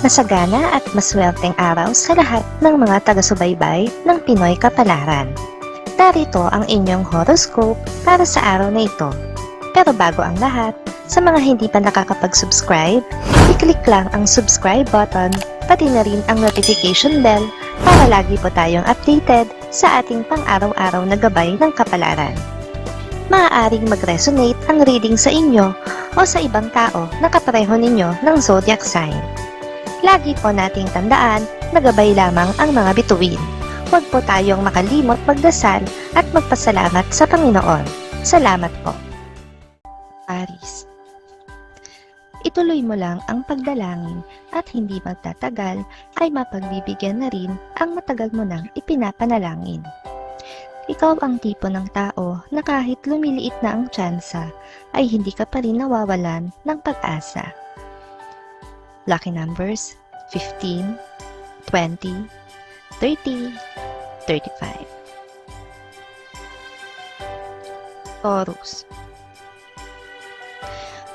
Masagana at maswerteng araw sa lahat ng mga taga-subaybay ng Pinoy Kapalaran. Narito ang inyong horoscope para sa araw na ito. Pero bago ang lahat, sa mga hindi pa nakakapag-subscribe, i-click lang ang subscribe button, pati na rin ang notification bell para lagi po tayong updated sa ating pang-araw-araw na gabay ng kapalaran. Maaaring mag-resonate ang reading sa inyo o sa ibang tao na kapareho ninyo ng zodiac sign. Lagi po nating tandaan na gabay lamang ang mga bituin. Huwag po tayong makalimot magdasal at magpasalamat sa Panginoon. Salamat po. Aries. Ituloy mo lang ang pagdalangin at hindi magtatagal ay mapagbibigyan na rin ang matagal mo nang ipinapanalangin. Ikaw ang tipo ng tao na kahit lumiliit na ang tsansa ay hindi ka pa rin nawawalan ng pag-asa. Lucky numbers 15, 20, 30, 35. Taurus.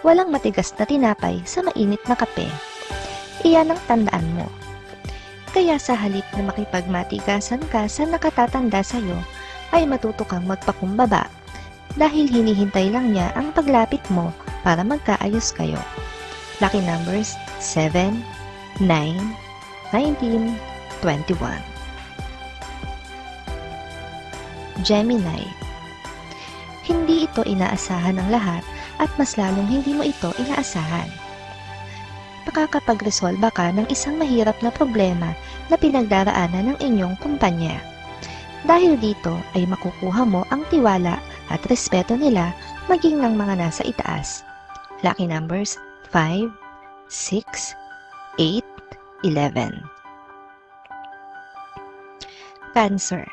Walang matigas na tinapay sa mainit na kape. Iyan ang tandaan mo. Kaya sa halip na makipagmatigasan ka sa nakatatanda sa'yo, ay matuto kang magpakumbaba dahil hinihintay lang niya ang paglapit mo para magkaayos kayo. Lucky numbers 7, 9, 19, 21. Gemini. Hindi ito inaasahan ng lahat at mas lalong hindi mo ito inaasahan. Makakapag-resolba ka ng isang mahirap na problema na pinagdaraanan ng inyong kumpanya. Dahil dito ay makukuha mo ang tiwala at respeto nila maging ng mga nasa itaas. Lucky numbers 5, 6, 8, 11. Cancer.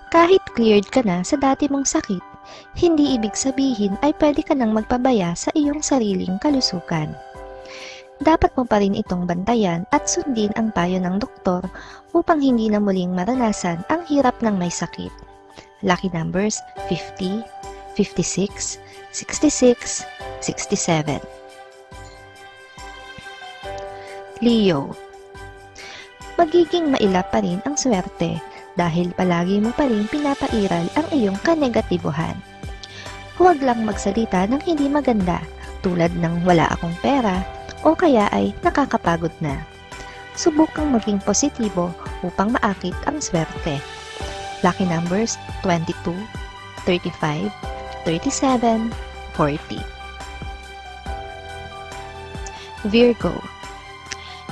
Kahit cleared ka na sa dati mong sakit, hindi ibig sabihin ay pwede ka nang magpabaya sa iyong sariling kalusugan. Dapat mo pa rin itong bantayan at sundin ang payo ng doktor upang hindi na muling maranasan ang hirap ng may sakit. Lucky numbers 50, 56, 66, 67. Leo. Magiging mailap pa rin ang swerte dahil palagi mo pa rin pinapairal ang iyong kanegatibuhan. Huwag lang magsalita ng hindi maganda tulad ng wala akong pera o kaya ay nakakapagod na. Subukang maging positibo upang maakit ang swerte. Lucky numbers 22, 35, 37, 40. Virgo.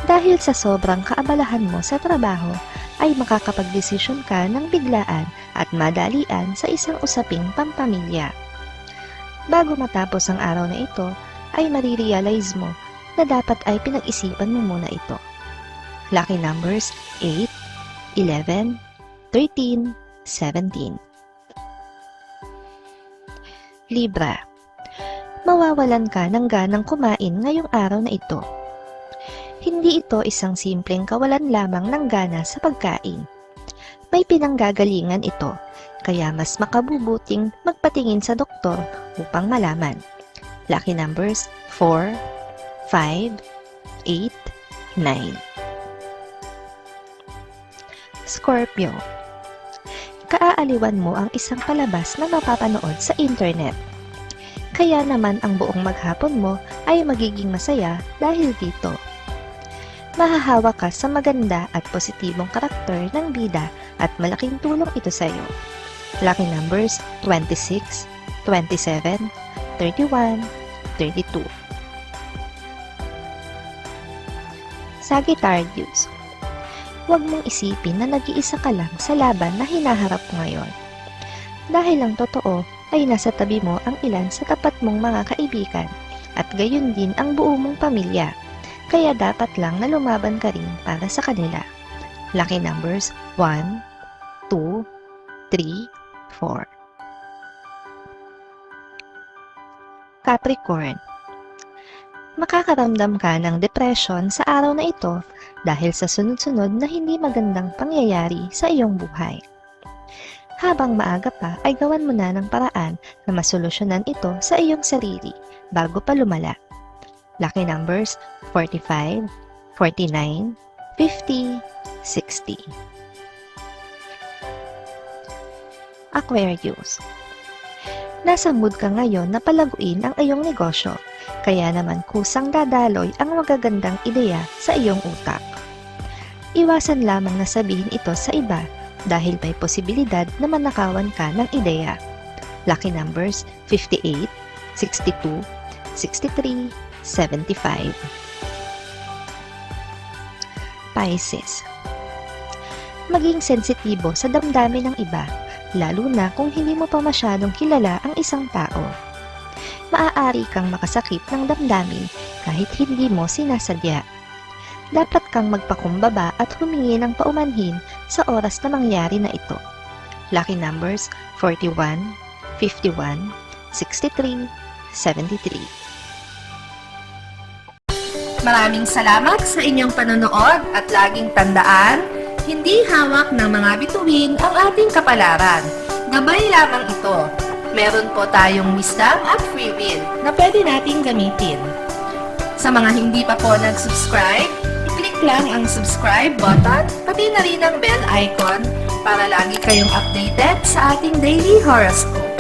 Dahil sa sobrang kaabalahan mo sa trabaho, ay makakapagdesisyon ka ng biglaan at madalian sa isang usaping pampamilya. Bago matapos ang araw na ito, ay marirealize mo na dapat ay pinag-isipan mo muna ito. Lucky numbers 8, 11, 13, 17. Libra. Mawawalan ka ng ganang kumain ngayong araw na ito. Hindi ito isang simpleng kawalan lamang ng gana sa pagkain. May pinanggagalingan ito, kaya mas makabubuting magpatingin sa doktor upang malaman. Lucky numbers 4, 5, 8, 9. Scorpio. Kaaaliwan mo ang isang palabas na mapapanood sa internet. Kaya naman ang buong maghapon mo ay magiging masaya dahil dito. Mahahawa ka sa maganda at positibong karakter ng bida at malaking tulong ito sa iyo. Lucky numbers 26, 27, 31, 32. Sagittarius. Huwag mong isipin na nag-iisa ka lang sa laban na hinaharap ngayon. Dahil ang totoo ay nasa tabi mo ang ilan sa tapat mong mga kaibigan at gayon din ang buo mong pamilya. Kaya dapat lang na lumaban ka rin para sa kanila. Lucky numbers 1, 2, 3, 4. Capricorn. Makakaramdam ka ng depression sa araw na ito dahil sa sunod-sunod na hindi magandang pangyayari sa iyong buhay. Habang maaga pa ay gawan mo na ng paraan na masolusyonan ito sa iyong sarili bago pa lumala. Lucky numbers 45, 49, 50, 60. Aquarius. Nasa mood ka ngayon na palaguin ang iyong negosyo, kaya naman kusang dadaloy ang magagandang ideya sa iyong utak. Iwasan lamang na sabihin ito sa iba dahil may posibilidad na manakawan ka ng ideya. Lucky numbers 58, 62, 63, 75. Pisces. Maging sensitibo sa damdamin ng iba, lalo na kung hindi mo pa masyadong kilala ang isang tao. Maaari kang makasakit ng damdamin kahit hindi mo sinasadya. Dapat kang magpakumbaba at humingi ng paumanhin sa oras na mangyari na ito. Lucky numbers 41, 51, 63, 73. Maraming salamat sa inyong panonood at laging tandaan, hindi hawak ng mga bituin ang ating kapalaran. Gabay lamang ito. Meron po tayong wisdom at free will na pwede nating gamitin. Sa mga hindi pa po nag-subscribe, i-click lang ang subscribe button, pati na rin ang bell icon para lagi kayong updated sa ating daily horoscope.